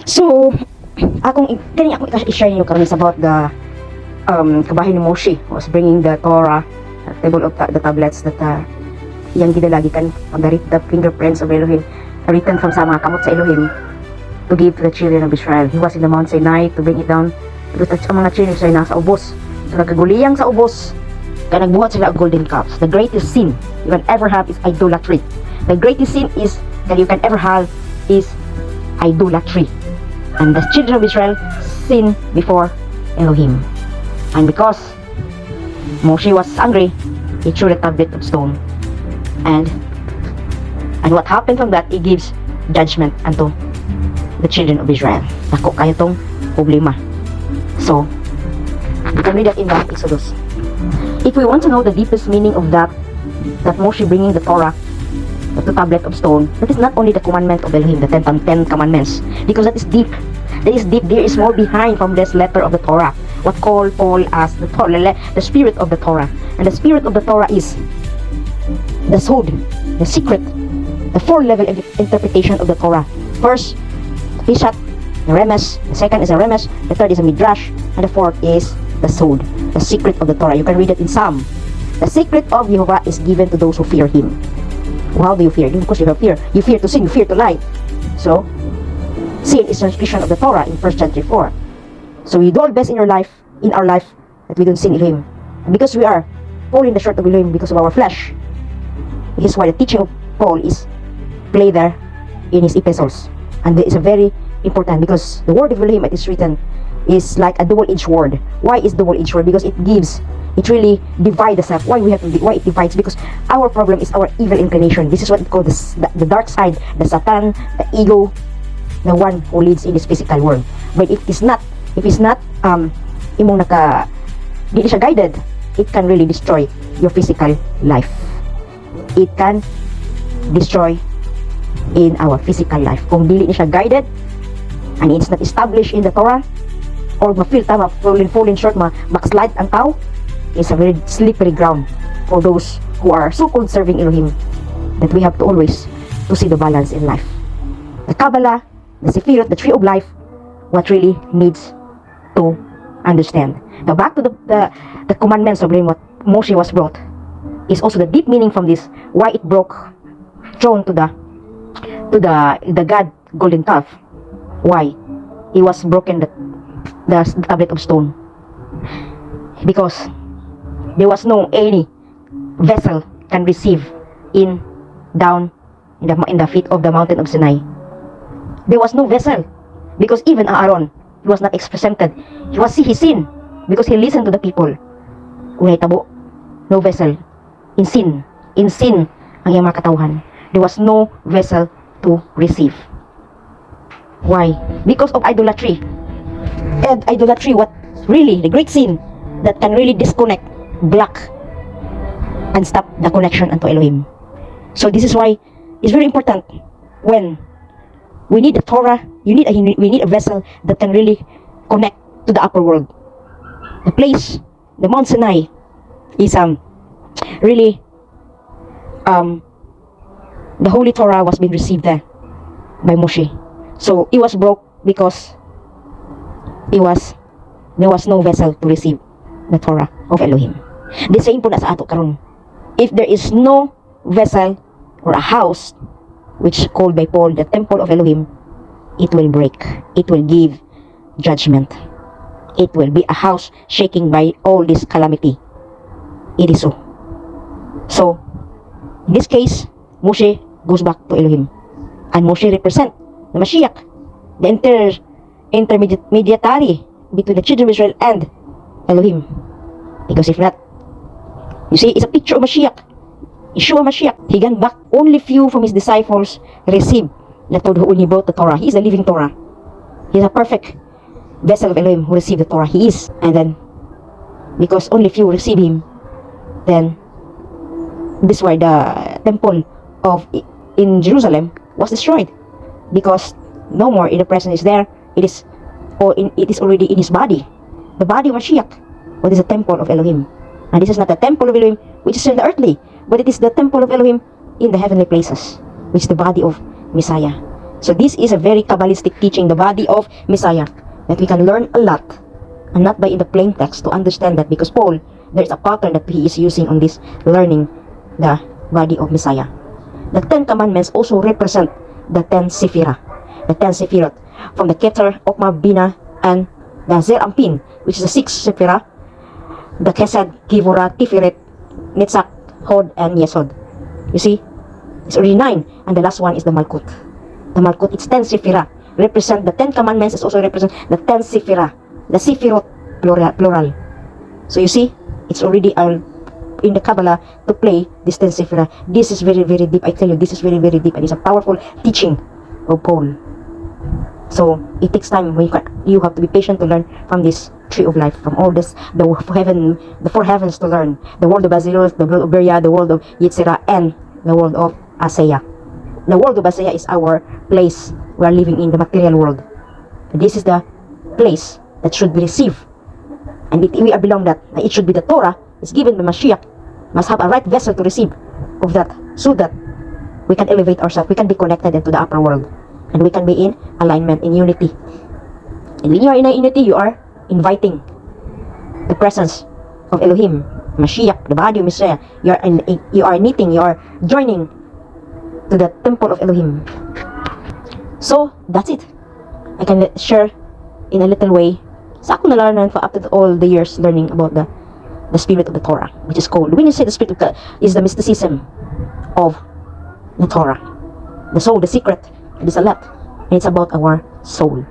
So, kani akong i-share niyo karon about the kabahin ni Moshe was bringing the Torah, table of the tablets that yang gidalagi kan pagarit the fingerprints of Elohim written from sa mga kamot sa Elohim to give to the children of Israel. He was in the Mount Sinai to bring it down to the mga children of Israel nasa ubos. So nagaguliyang sa ubos kaya nagbuhat sila of golden calves. The greatest sin you can ever have is idolatry. The greatest sin is that you can ever have is idolatry. And the children of Israel sinned before Elohim. And because Moshe was angry, he threw the tablet of stone. And what happened from that, he gives judgment unto the children of Israel. Nako kayo tong problema. So, you can read that in the Exodus. If we want to know the deepest meaning of that Moshe bringing the Torah, the tablet of stone, that is not only the commandment of Elohim, the 10 commandments, because that is deep. That is deep. There is more behind from this letter of the Torah. What Paul as the Torah, the spirit of the Torah. And the spirit of the Torah is the sod, the secret, the 4-level interpretation of the Torah. First, Pishat, the Remes. The second is a Remes. The third is a Midrash. And the fourth is the sod, the secret of the Torah. You can read it in Psalm. The secret of Jehovah is given to those who fear Him. How do you fear? Because you have fear. You fear to sin, you fear to lie. So, sin is transgression of the Torah in 1 John 3:4. So we do our best in our life, that we don't sin Elohim. And because we are falling short of Elohim because of our flesh, this is why the teaching of Paul is play there in his epistles. And it is a very important, because the word of Elohim that is written is like a double-edged word. Why is double-edged word? Because it really divides us. Why it divides? Because our problem is our evil inclination. This is what we call the dark side, the Satan, the ego, the one who leads in this physical world. But if it's not imong di siya guided, it can really destroy your physical life. It can destroy in our physical life. Kung dili ni siya guided and it's not established in the Torah, or ma-feel tama, falling short, backslide ang tao, is a very slippery ground for those who are so-called serving Elohim, that we have to always to see the balance in life. The Kabbalah, the Sephirot, the tree of life, what really needs to understand. Now back to the commandments of what Moshe was brought, is also the deep meaning from this, why it broke, thrown to the God golden calf. Why he was broken the tablet of stone? Because there was no any vessel can receive down in the feet of the mountain of Sinai. There was no vessel, because even Aaron, he was not exempted. He sinned because he listened to the people. Kung tabo, no vessel. In sin ang iyang mga katawhan. There was no vessel to receive. Why? Because of idolatry. And idolatry, what really the great sin that can really disconnect, block, and stop the connection unto Elohim. So this is why it's very important when we need the Torah. We need a vessel that can really connect to the upper world. The place, the Mount Sinai, is really the Holy Torah was being received there by Moshe. So it was broke because there was no vessel to receive the Torah of Elohim. The same po na sa ato karon. If there is no vessel or a house, which called by Paul the temple of Elohim, it will break. It will give judgment. It will be a house shaking by all this calamity. It is so. So, in this case, Moshe goes back to Elohim. And Moshe represent the Mashiach, the intermediary between the children of Israel and Elohim. Because if not, you see, it's a picture of Mashiach. Yeshua Mashiach. He gone back. Only few from his disciples received the Torah when he brought the Torah. He is a living Torah. He is a perfect vessel of Elohim who received the Torah. He is. And then, because only few received him, then this is why the temple in Jerusalem was destroyed, because no more in the presence is there. It is already in his body, the body of Mashiach. What is the temple of Elohim? And this is not the temple of Elohim which is in the earthly, but it is the temple of Elohim in the heavenly places, which is the body of Messiah. So this is a very Kabbalistic teaching, the body of Messiah, that we can learn a lot, and not by in the plain text to understand that, because Paul, there's a pattern that he is using on this learning the body of Messiah. The 10 commandments also represent the 10 Sephirah, the 10 Sephirot, from the Keter, Okma, Bina, and the Zer Ampin, which is the 6 Sephirah, the Kesed, Kivura, Tiferet, Netzach, Hod, and Yesod. You see, it's already 9, and the last one is the Malkut. The Malkut, it's 10 Sephirah, represent the 10 commandments, is also represent the 10 Sephirah, the Sephirot, plural. So you see, it's already in the Kabbalah to play this 10 Sephirah. This is very, very deep. I tell you, this is very, very deep, and it's a powerful teaching of Paul. So it takes time. You have to be patient to learn from this tree of life, from all this, the four heavens to learn. The world of Bazilus, the world of Beria, the world of Yitzhira, and the world of Asaya. The world of Asaya is our place. We are living in the material world. This is the place that should be received, and we are belong that. It should be the Torah is given by Mashiach. Must have a right vessel to receive of that, so that we can elevate ourselves. We can be connected into the upper world, and we can be in alignment, in unity. And when you are in a unity, you are inviting the presence of Elohim, Mashiach, the body of Messiah. You are knitting, you are joining to the temple of Elohim. So that's it. I can share in a little way sa ako nalaman for after all the years learning about the spirit of the Torah, which is called, when you say the spirit of God, is the mysticism of the Torah, the soul, the secret. It is a lot, and it's about our soul,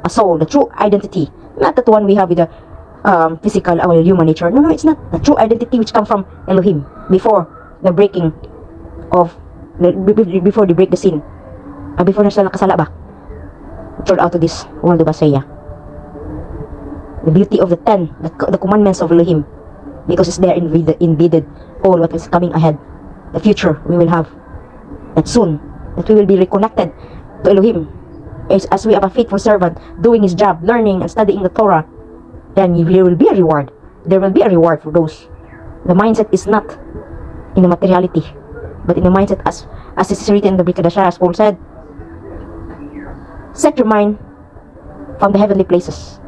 a soul, the true identity, not that one we have with the physical, our human nature. No, it's not the true identity which comes from Elohim before the breaking of before they break the sin, before na sila nakasala ba, turned out to this world of Asaya. The beauty of the 10, the commandments of Elohim, because it's there embedded all what is coming ahead, the future we will have, that soon, that we will be reconnected to Elohim, as we have a faithful servant doing his job, learning and studying the Torah. Then there will be a reward. There will be a reward for those. The mindset is not in the materiality, but in the mindset as it is written in the Parashah, as Paul said, set your mind from the heavenly places.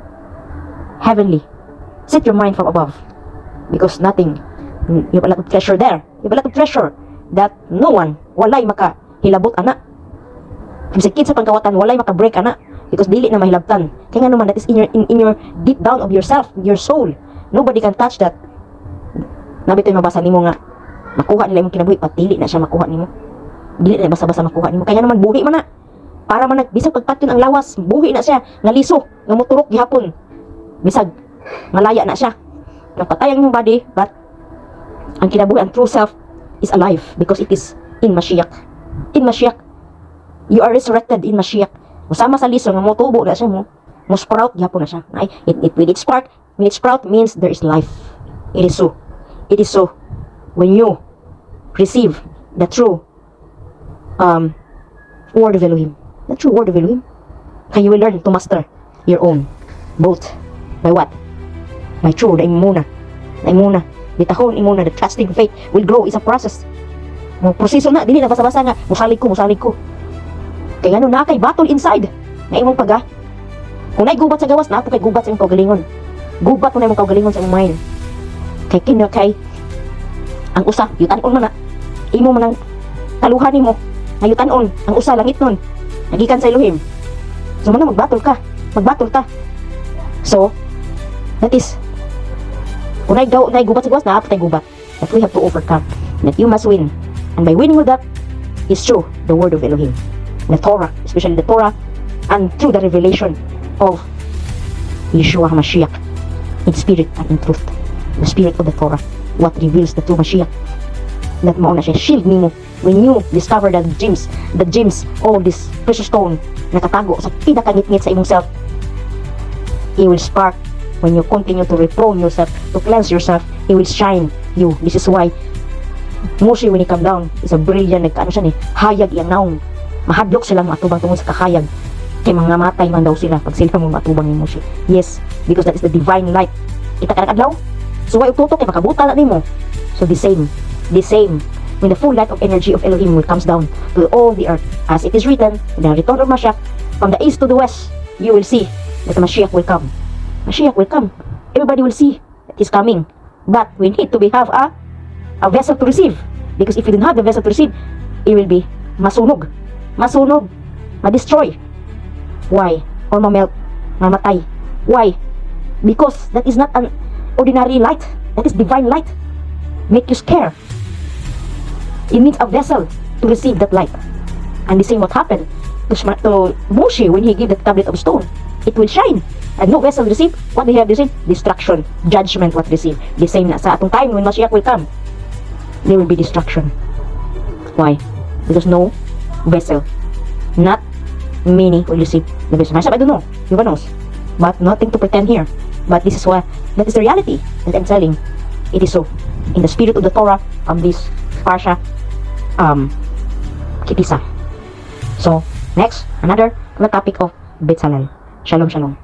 Heavenly. Set your mind from above. Because nothing, you have a lot of treasure there. You have a lot of treasure that no one, walay makahilabot ana. Sakit sa pangkawatan, walay makabreak ana. Because dili na mahilabtan. Kaya nga naman, that is in your deep down of yourself, your soul. Nobody can touch that. Nabito'y mabasa nimo nga, makuha nila yung kinabuhi, patili na siya makuha nimo. Dili na basa-basa makuha nimo. Kaya naman, buhi man na. Para man bisag pagpatyon ang lawas, buhi na siya, nga liso, nga moturok gihapon. Bisag, malaya na siya. Napatayan yung body, but ang kinabuhi, ang true self is alive because it is in Mashiach. In Mashiach, you are resurrected in Mashiach. Usama sa liso, nga motubo na siya mo sprout, gihapon na siya. When it sprout means there is life. It is so. It is so. When you receive the true word of Elohim, the true word of Elohim, can you will learn to master your own, both by what? By true, the imuna. Bitahon imuna, the trusting faith will grow. It's a process. Mo proseso na, dili na basa-basa nga, musalig ko. Kaya ano, na kay battle inside. Na imong paga. Kung na'y gubat sa gawas, na po kay gubat sa imong kaugalingon. Gubat mo na imong kaugalingon sa imong mind. Kay ang usa, yutan-on man na. Imo man ang taluhan nimo. Na yutan-on, ang usa langit nun. Nagikan sa Elohim. So man na magbattle ta. So, that is, kung na'y gubat sa gawas, na po tayo gubat. That we have to overcome. That you must win. And by winning with that, is true, the word of Elohim. The Torah, especially the Torah, and through the revelation of Yeshua HaMashiach, in spirit and in truth. The spirit of the Torah, what reveals the true Mashiach. That mauna siya, shield nimo. When you discover the gems, all this precious stone, nakatago sa pinakangit-ngit sa imong self, it will spark. When you continue to reprone yourself, to cleanse yourself, it will shine you. This is why Moshe, when he come down, is a brilliant, hayag iyang naong. Mahadlok sila matubang tungod sa kahayag. Kay mga matay man daw sila pag sila mo matubang ni Moshe. Yes, because that is the divine light. Kita ka adlaw. So why ututok kay makabuta na nimo. So the same when the full light of energy of Elohim will comes down to all the earth. As it is written, in the return of Mashiach, from the east to the west, you will see that the Mashiach will come. Mashiach will come. Everybody will see that he's coming. But we need to have a vessel to receive. Because if you don't have the vessel to receive, it will be masunog. Masunog. Ma-destroy. Why? Or mamelt. Mamatay. Why? Because that is not an ordinary light. That is divine light. Make you scare. It needs a vessel to receive that light. And the same what happened to Moshe when he gave the tablet of stone. It will shine. And no vessel receive. What they have received? Destruction. Judgment what receive. The same na sa atong time when Mashiach will come. There will be destruction. Why? Because no vessel. Not many will receive the vessel. Myself, I don't know. You knows. But nothing to pretend here. But this is what, that is the reality that I'm telling. It is so. In the spirit of the Torah, this Parashah, Tisa. So, next, another topic of Bezalel. Shalom, shalom.